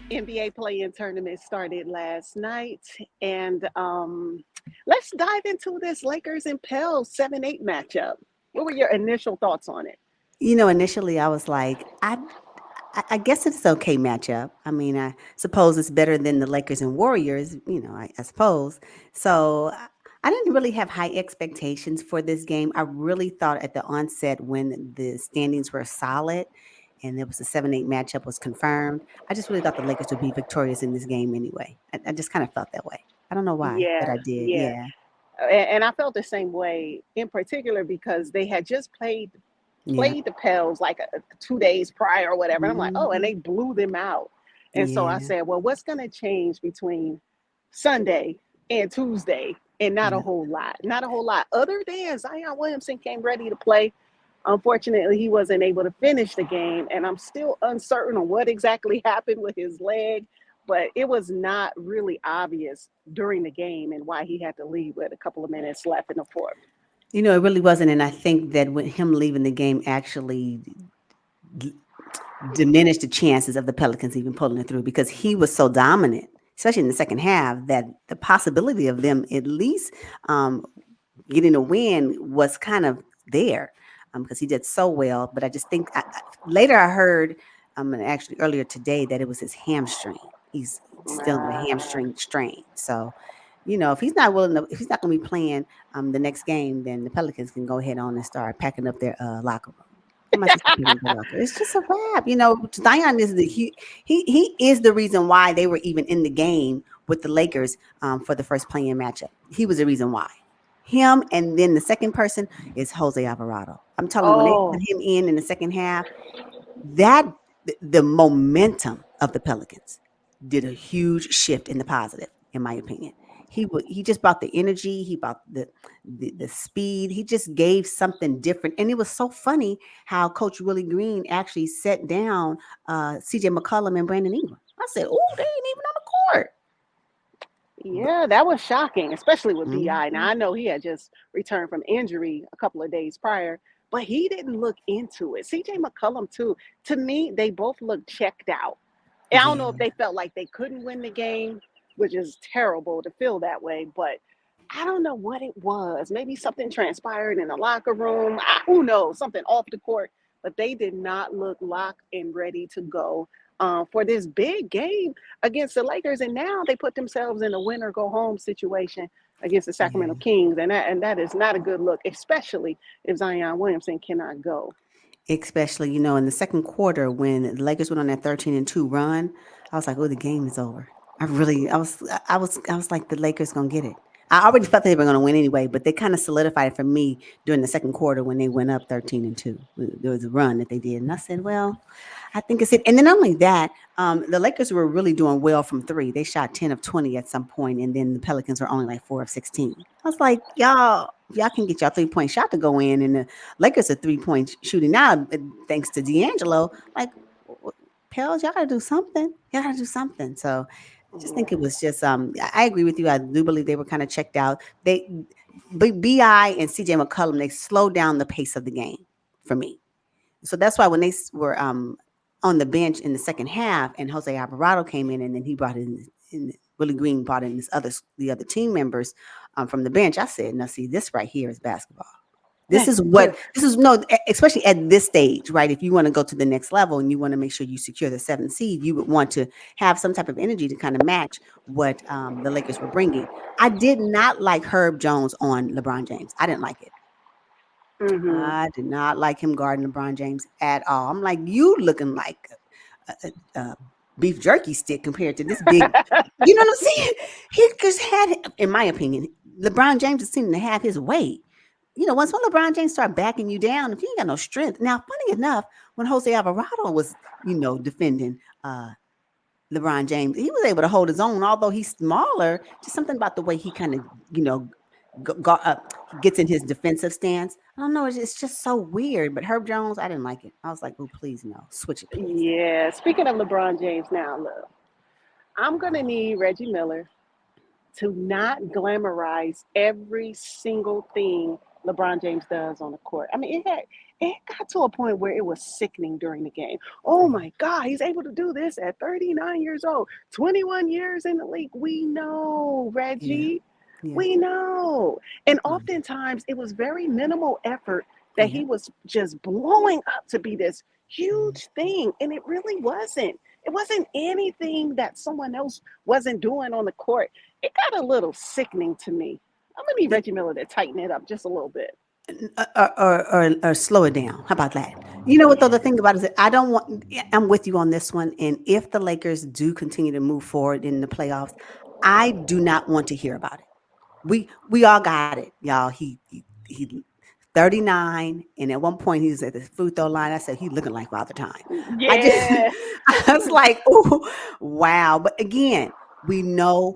NBA play-in tournament started last night, and let's dive into this Lakers and Pels 7-8 matchup. What were your initial thoughts on it? Initially I was like, I guess it's okay matchup. I mean, I suppose it's better than the Lakers and Warriors, I suppose. So I didn't really have high expectations for this game. I really thought at the onset when the standings were solid and there was a 7-8 matchup was confirmed, I just really thought the Lakers would be victorious in this game anyway. I just kind of felt that way. I don't know why, but Yeah, I did. yeah, Yeah. and I felt the same way in particular because they had just Yeah. played the Pels like 2 days prior or whatever. And I'm like, oh, and Hmm. they blew them out. And so I Yeah. said, well, what's going to change between Sunday and Tuesday? And not a Yeah. whole lot, not a whole lot. Other than Zion Williamson came ready to play. Unfortunately, he wasn't able to finish the game, and I'm still uncertain on what exactly happened with his leg. But it was not really obvious during the game and why he had to leave with a couple of minutes left in the fourth. It really wasn't. And I think that with him leaving the game actually diminished the chances of the Pelicans even pulling it through because he was so dominant, especially in the second half, that the possibility of them at least um, getting a win was kind of there because he did so well. But I just think later I heard, and actually earlier today, that it was his hamstring. He's still in a Uh, hamstring strain. So, if he's not willing to, if he's not going to be playing the next game, then the Pelicans can go ahead on and start packing up their locker room. They might just start packing up their locker. It's just a wrap. Zion is he is the reason why they were even in the game with the Lakers for the first playing matchup. He was the reason why. Him, and then the second person is Jose Alvarado. I'm telling you, when they put oh, him in the second half, that the momentum of the Pelicans did a huge shift in the positive, in my opinion. He just brought the energy, he brought the speed. He just gave something different, and it was so funny how Coach Willie Green actually set down C.J. McCollum and Brandon Ingram. I said, "Oh, they ain't even on the court." But, yeah, that was shocking, especially with BI. Now, mhm, I know he had just returned from injury a couple of days prior, but he didn't look into it. CJ McCullum, too. To me, they both looked checked out. And I don't know if yeah, they felt like they couldn't win the game, which is terrible to feel that way, but I don't know what it was. Maybe something transpired in the locker room. Who knows? Something off the court, but they did not look locked and ready to go for this big game against the Lakers. And now they put themselves in a win or go home situation against the Sacramento yeah. Kings, and that is not a good look, especially if Zion Williamson cannot go. Especially, in the second quarter when the Lakers went on that 13-2 run, I was like, "Oh, the game is over." I was like, the Lakers gonna get it. I already felt they were gonna win anyway, but they kind of solidified it for me during the second quarter when they went up 13-2. There was a run that they did, and I said, "Well, I think it's it." And then not only that, the Lakers were really doing well from three. They shot 10 of 20 at some point, and then the Pelicans were only like 4 of 16. I was like, y'all, if y'all can get y'all 3-point shot to go in, and the Lakers are 3-point shooting now, thanks to D'Angelo. Like, Pels, y'all gotta do something. Y'all gotta do something. So I just think it Yeah. was just I agree with you. I do believe they were kind of checked out. Bi and CJ McCollum, they slowed down the pace of the game for me. So that's why when they were on the bench in the second half, and Jose Alvarado came in, and then he brought in Willie Green brought in the other team members from the bench. I said, "Now, see, this right here is basketball. This is no, especially at this stage, right? If you want to go to the next level and you want to make sure you secure the seventh seed, you would want to have some type of energy to kind of match what the Lakers were bringing." I did not like Herb Jones on LeBron James. I didn't like it. Hmm. I did not like him guarding LeBron James at all. I'm like, you looking like a beef jerky stick compared to this big. You know what I'm saying? He just had, in my opinion, LeBron James is seeming to have his way. Once when LeBron James start backing you down, if you ain't got no strength. Now, funny enough, when Jose Alvarado was, defending LeBron James, he was able to hold his own, although he's smaller. Just something about the way he kind of, you know, gets in his defensive stance. I don't know. It's just so weird. But Herb Jones, I didn't like it. I was like, oh, please no, switch it, please. Yeah. Speaking of LeBron James, now look, I'm gonna need Reggie Miller to not glamorize every single thing LeBron James does on the court. I mean, it got to a point where it was sickening during the game. Oh Yeah, my God, he's able to do this at 39 years old, 21 years in the league. We know, yeah, Reggie. yeah, We know. And yeah, oftentimes it was very minimal effort that yeah. he was just blowing up to be this Mm. huge thing. And it really wasn't. It wasn't anything that someone else wasn't doing on the court. It got a little sickening to me. I'm going to need Yeah, Reggie Miller to tighten it up just a little bit. or slow it down. How about that? You know what? Though the thing about it is, that I don't want. I'm with you on this one. And if the Lakers do continue to move forward in the playoffs, I do not want to hear about it. We all got it, y'all. He 39, and at one point he was at the free throw line. I said he looking like Father Time. I just Yeah. I was like, oh wow. But again, we know.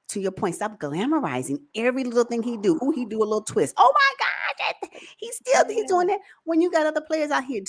To your point, stop glamorizing every little thing he do. Ooh, he do a little twist. Oh my God, he's Yeah. doing that. When you got other players out here,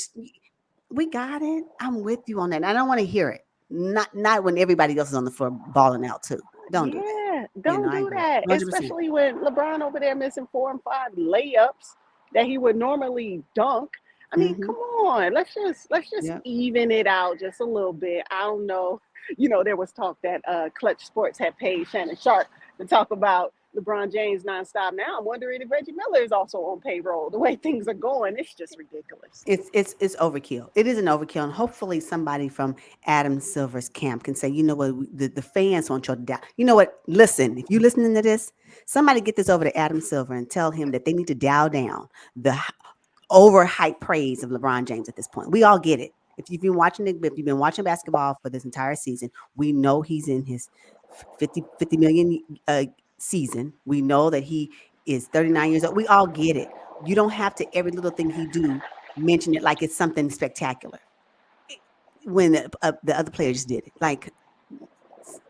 we got it. I'm with you on that. I don't want to hear it. Not when everybody else is on the floor balling out too. Don't do that. Yeah, You know, don't I do agree. that. 100%. Especially when LeBron over there missing 4 and 5 layups that he would normally dunk. I mean, Mm-hmm. come on. Let's just Yep. even it out just a little bit. I don't know. There was talk that Clutch Sports had paid Shannon Sharp to talk about LeBron James nonstop. Now I'm wondering if Reggie Miller is also on payroll. The way things are going, it's just ridiculous. It's overkill. It is an overkill, and hopefully somebody from Adam Silver's camp can say, you know what, the fans want you to down. You know what? Listen, if you listening to this, somebody get this over to Adam Silver and tell him that they need to dial down the overhyped praise of LeBron James at this point. We all get it. If you've been watching basketball for this entire season, we know he's in his 50 million season. We know that he is 39 years old. We all get it. You don't have to every little thing he do mention it like it's something spectacular. When the other players did it, like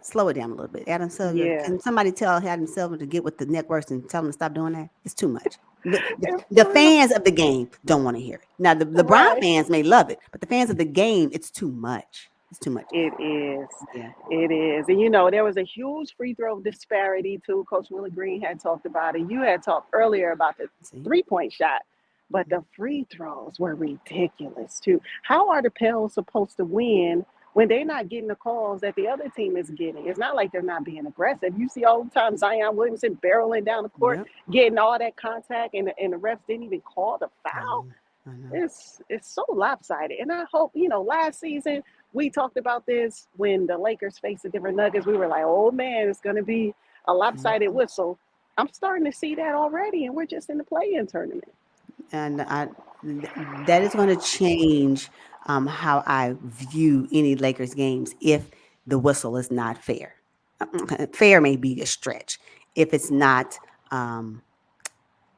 slow it down a little bit. Adam Silver, Yeah. can somebody tell Adam Silver to get with the networks and tell him to stop doing that? It's too much. And The for real. fans of the game don't want to hear it. Now, the LeBron Right. fans may love it, but the fans of the game, it's too much. It's too much. It is. Yeah. It is. And there was a huge free throw disparity too. Coach Willie Green had talked about it. You had talked earlier about the See? 3-point shot, but the free throws were ridiculous too. How are the Pels supposed to win when they're not getting the calls that the other team is getting? It's not like they're not being aggressive. You see all the time Zion Williamson barreling down the court, Yep. getting all that contact, and the refs didn't even call the I foul. know. I know. It's so lopsided. And I hope, last season we talked about this when the Lakers faced the Denver Nuggets. We were like, oh man, it's gonna be a lopsided Mhm. whistle. I'm starting to see that already, and we're just in the play-in tournament. And that is going to change how I view any Lakers games if the whistle is not fair. Fair may be a stretch if it's not um,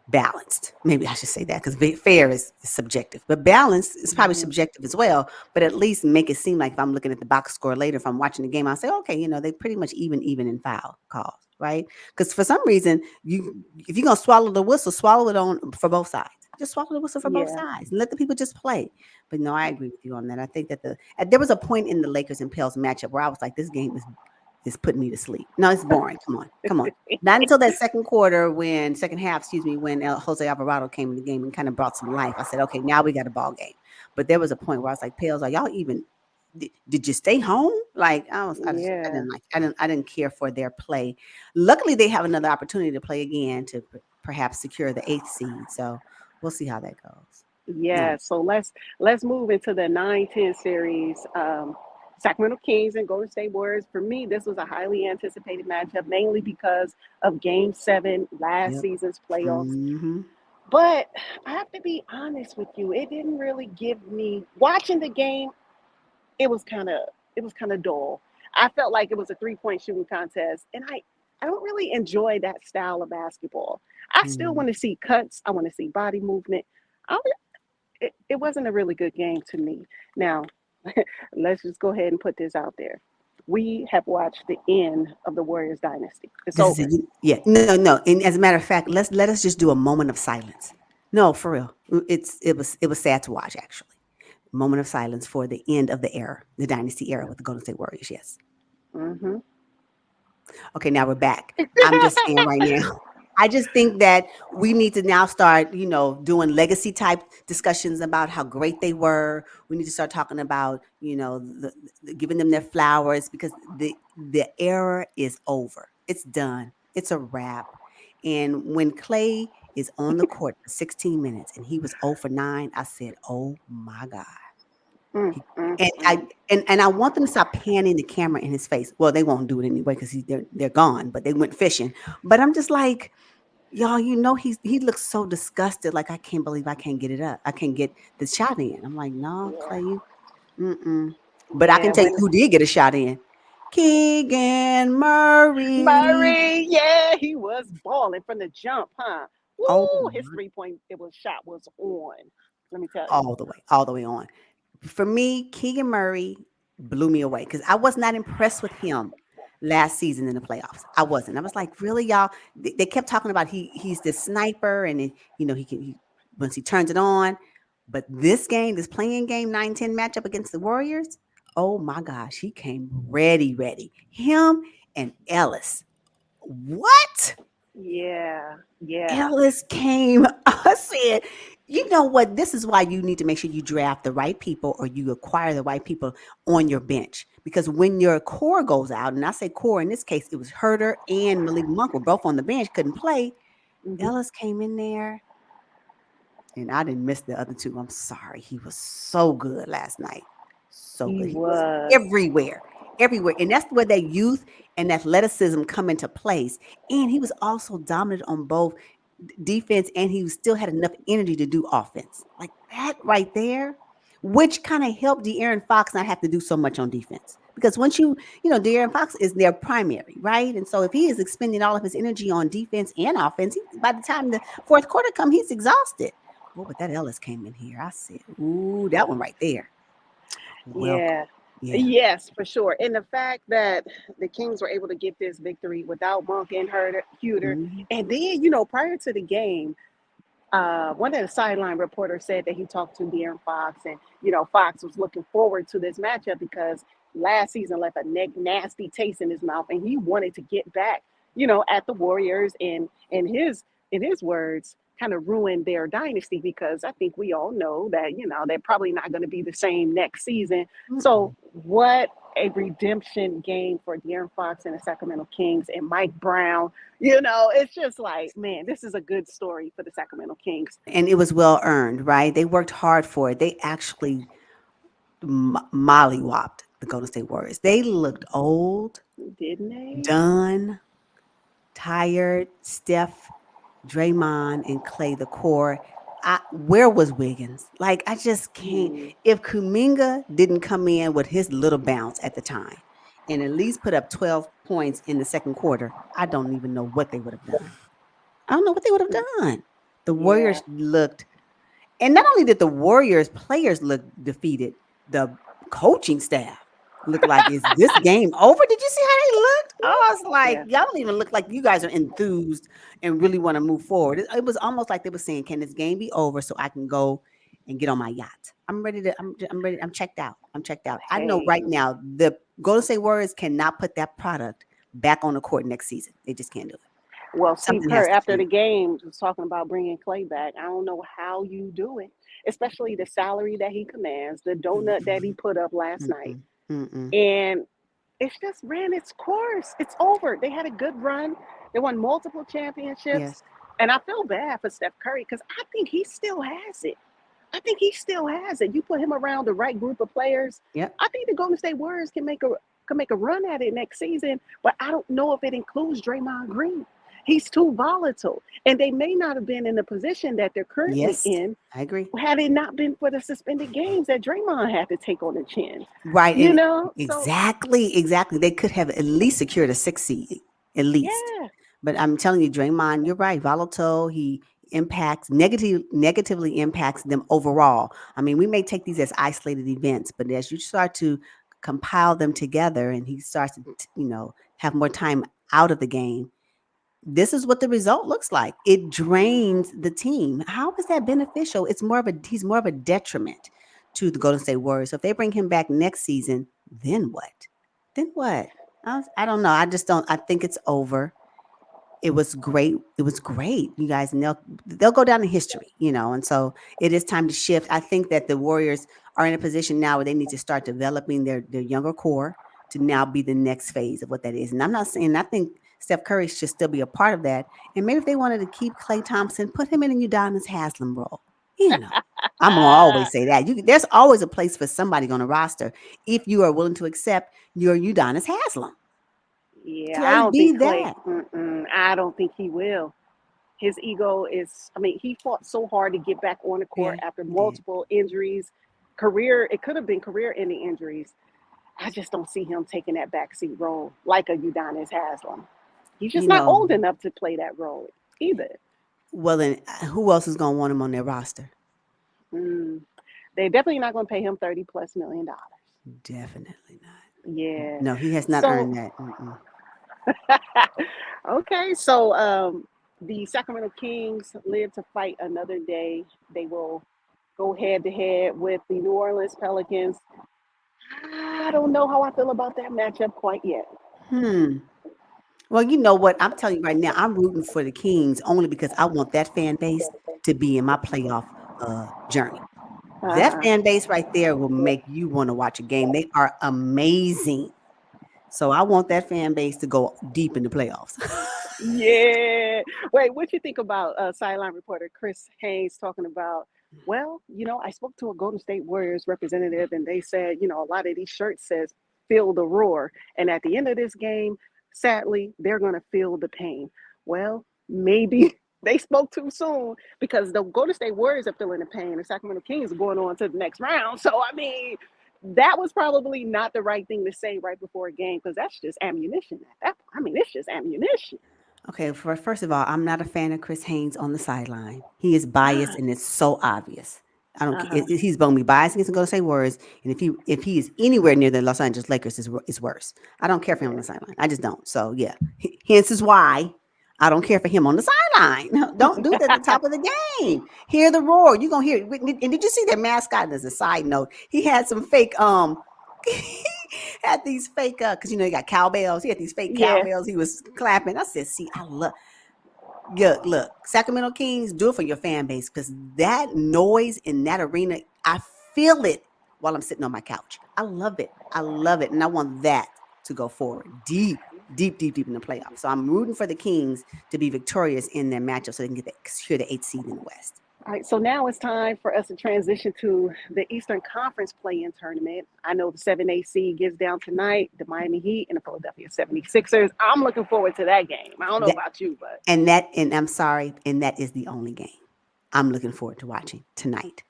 balanced. Maybe I should say that because fair is subjective, but balanced is probably Mhm. subjective as well. But at least make it seem like if I'm looking at the box score later, if I'm watching the game, I'll say, okay, they pretty much even in foul calls, right? Because for some reason, if you're gonna swallow the whistle, swallow it on for both sides. Just swallow the whistle for both Yeah, sides and let the people just play. But no, I agree with you on that. I think that there was a point in the Lakers and Pels matchup where I was like, this game is putting me to sleep. No, it's boring. Come on, come on. Not until that second half, excuse me, when Jose Alvarado came in the game and kind of brought some life. I said, okay, now we got a ball game. But there was a point where I was like, Pales, are y'all even? Did you stay home? Like I yeah, didn't like, I didn't care for their play. Luckily, they have another opportunity to play again to perhaps secure the eighth seed. So we'll see how that goes. No, yeah. So let's move into the 9-10 series. Sacramento Kings and Golden State Warriors. For me, this was a highly anticipated matchup, mainly because of Game 7 last yep. season's playoffs. Mm-hmm. But I have to be honest with you, it didn't really give me watching the game. It was kind of it was kind of dull. I felt like it was a 3-point shooting contest, and I don't really enjoy that style of basketball. I still Mm-hmm. want to see cuts. I want to see body movement. I, it wasn't a really good game to me. Now, let's just go ahead and put this out there. We have watched the end of the Warriors dynasty. It's This is over. yeah. No. And as a matter of fact, let us just do a moment of silence. No, for real. It was sad to watch actually. Moment of silence for the end of the era, the dynasty era with the Golden State Warriors. Yes. Hmm. Okay, now we're back. I'm just saying right now. I just think that we need to now start, doing legacy type discussions about how great they were. We need to start talking about, giving them their flowers because the era is over. It's done. It's a wrap. And when Clay is on the court for 16 minutes and he was 0 for 9, I said, "Oh my God." Mm, He, mm, and mm. I want them to stop panning the camera in his face. Well, they won't do it anyway because they're gone, but they went fishing. But I'm just like, y'all, he looks so disgusted. Like, I can't believe I can't get it up. I can't get the shot in. I'm like, no, Clay, Yeah, mm-mm. But I can yeah. tell you When who did get a shot in. Keegan Murray. Murray, yeah, he was balling from the jump, huh? Oh, Woo! His 3 point it was shot was on. Let me tell you. all the way on. For me, Keegan Murray blew me away because I was not impressed with him last season in the playoffs. I wasn't. I was like, really, y'all? They kept talking about he's this sniper, and he can once he turns it on. But this game, this playing game 9-10 matchup against the Warriors, oh my gosh, he came ready. Him and Ellis. What? Yeah, yeah, Ellis came. I said, you know what? This is why you need to make sure you draft the right people or you acquire the right people on your bench. Because when your core goes out, and I say core in this case, it was Herder and Malik Monk were both on the bench, couldn't play. hmm Ellis came in there, and I didn't miss the other two. I'm sorry. He was so good last night. So he good. He was was. everywhere. Everywhere. And that's where that youth and athleticism come into place. And he was also dominant on both defense and he still had enough energy to do offense. Like that right there, which kind of helped De'Aaron Fox not have to do so much on defense. Because once De'Aaron Fox is their primary, right? And so if he is expending all of his energy on defense and offense, by the time the fourth quarter come, he's exhausted. Oh, but that Ellis came in here. I said, ooh, that one right there. Welcome. Yeah. Yeah. Yes, for sure. And the fact that the Kings were able to get this victory without Monk and Huter, Mhm. and then prior to the game, one of the sideline reporters said that he talked to De'Aaron Fox, and Fox was looking forward to this matchup because last season left a nasty taste in his mouth, and he wanted to get back, at the Warriors, and in his words, kind of ruin their dynasty because I think we all know that they're probably not going to be the same next season. So Mm-mm. what a redemption game for De'Aaron Fox and the Sacramento Kings and Mike Brown. It's just like, man, this is a good story for the Sacramento Kings, And it was well earned, right? They worked hard for it. They actually mollywopped the Golden State Warriors. They looked old, didn't they? done, tired. Steph, Draymond, and Clay, the core. Where was Wiggins? Like, I just can't. Hmm. If Kuminga didn't come in with his little bounce at the time and at least put up 12 points in the second quarter, I don't even know what they would have done. I don't know what they would have done. The Yeah. Warriors looked and not only did the Warriors players look defeated, the coaching staff looked like, is this game over? Did you see how they looked? I was like, Yeah. y'all don't even look like you guys are enthused and really want to move forward. It was almost like they were saying, can this game be over so I can go and get on my yacht? I'm ready. I'm checked out. I'm checked out. I know Hey. right now the Golden State Warriors cannot put that product back on the court next season. They just can't do it. Well, Steve Something Kerr has to after change. the game was talking about bringing Clay back. I don't know how you do it, especially the salary that he commands, the donut that he Mm-mm, put up last night, mm-mm, mm-mm. and it's just ran its course. It's over. They had a good run. They won multiple championships. Yes. And I feel bad for Steph Curry because I think he still has it. I think he still has it. You put him around the right group of players. Yep. I think the Golden State Warriors can make a run at it next season, but I don't know if it includes Draymond Green. He's too volatile, and they may not have been in the position that they're currently Yes. in I agree. had it not been for the suspended games that Draymond had to take on the chin. Right, You and know, so exactly. They could have at least secured a 6 seed, at least. yeah, But I'm telling you, Draymond, you're right. Volatile, he negatively impacts them overall. I mean, we may take these as isolated events, but as you start to compile them together, and he starts to, have more time out of the game, this is what the result looks like. It drains the team. How is that beneficial? He's more of a detriment to the Golden State Warriors. So if they bring him back next season, then what? Then what? I don't know. I just don't. I think it's over. It was great. It was great, you guys, and they'll go down in history, and so it is time to shift. I think that the Warriors are in a position now where they need to start developing their younger core to now be the next phase of what that is. And I'm not saying I think Steph Curry should still be a part of that. And maybe if they wanted to keep Klay Thompson, put him in a Udonis Haslam role. You know, I'm gonna Ah, always say that. There's always a place for somebody on a roster if you are willing to accept your Udonis Haslam. yeah, I Clay, don't be think Clay. that. I don't think he will. His ego is. I mean, he fought so hard to get back on the court Yeah, after he did. multiple injuries, career. It could have been career-ending injuries. I just don't see him taking that backseat role like a Udonis Haslam. He's just You not know, old enough to play that role either. well then, who else is gonna want him on their roster? Mm. They're definitely not going to pay him $30+ million. Definitely not. Yeah. No, he has not So, earned that. Mm-mm. okay. So, the Sacramento Kings live to fight another day. They will go head to head with the New Orleans Pelicans. I don't know how I feel about that matchup quite yet. Hmm. Well, you know what? I'm telling you right now, I'm rooting for the Kings only because I want that fan base to be in my playoff journey. That Uh-huh. fan base right there will make you want to watch a game. They are amazing. So I want that fan base to go deep in the playoffs. Yeah. Wait, what you think about sideline reporter Chris Haynes talking about? Well, I spoke to a Golden State Warriors representative, and they said, a lot of these shirts says "Feel the roar," and at the end of this game, sadly, they're gonna feel the pain. Well, maybe they spoke too soon because the Golden State Warriors are feeling the pain. The Sacramento Kings are going on to the next round. So I mean, that was probably not the right thing to say right before a game because that's just ammunition. It's just ammunition. Okay, first of all, I'm not a fan of Chris Haynes on the sideline. He is biased, and it's so obvious. I don't care. Uh-huh. He's going to be biased against going to say words, and if he is anywhere near the Los Angeles Lakers, is worse. I don't care for him on Yeah. the sideline. I just don't. So yeah, hence is why I don't care for him on the sideline. Don't do that at the top of the game. Hear the roar. You gonna hear it. And did you see their mascot? As a side note, he had some fake he had these fake because he got cowbells. He had these fake Yeah. cowbells. He was clapping. I said, "See, I love." Yeah, look, Sacramento Kings, do it for your fan base because that noise in that arena, I feel it while I'm sitting on my couch. I love it. I love it, and I want that to go forward, deep, deep, deep, deep in the playoffs. So I'm rooting for the Kings to be victorious in their matchup, so they can secure the 8th seed in the West. All right. So now it's time for us to transition to the Eastern Conference play-in tournament. I know the 7-8 seed gets down tonight, the Miami Heat and the Philadelphia 76ers. I'm looking forward to that game. I don't know That about you, but and I'm sorry, and that is the only game I'm looking forward to watching tonight.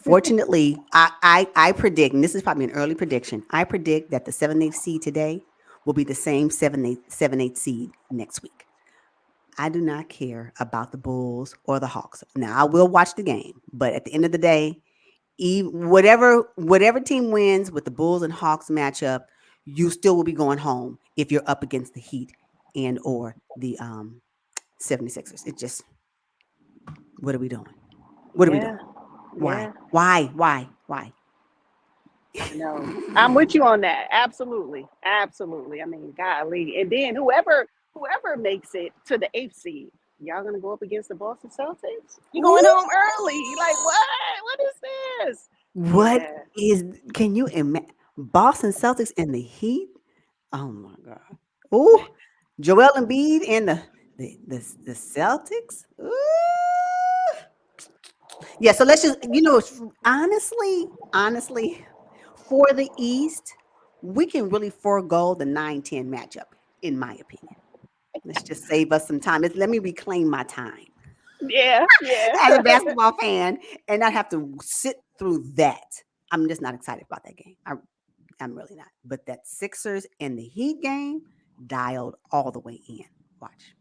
Fortunately, I predict, and this is probably an early prediction. I predict that the 7-8 seed today will be the same 7-8 seed next week. I do not care about the Bulls or the Hawks. Now I will watch the game, but at the end of the day, whatever team wins with the Bulls and Hawks matchup, you still will be going home if you're up against the Heat and or the 76ers. It's just, what are we doing? What are we doing? yeah, Why? yeah, Why? Why? Why? I know. I'm with you on that. Absolutely. Absolutely. I mean, golly. And then whoever makes it to the 8th seed, y'all gonna go up against the Boston Celtics? You going Ooh, home early. Like what? What is this? what Yeah. is? Can you imagine Boston Celtics and the Heat? Oh my God! Ooh, Joel Embiid and the Celtics. Ooh. Yeah. So let's just honestly, for the East, we can really forego the 9-10 matchup, in my opinion. Let's just save us some time. Let me reclaim my time Yeah, yeah. as a basketball fan and not have to sit through that. I'm just not excited about that game. I'm really not. But that Sixers and the Heat game dialed all the way in. Watch.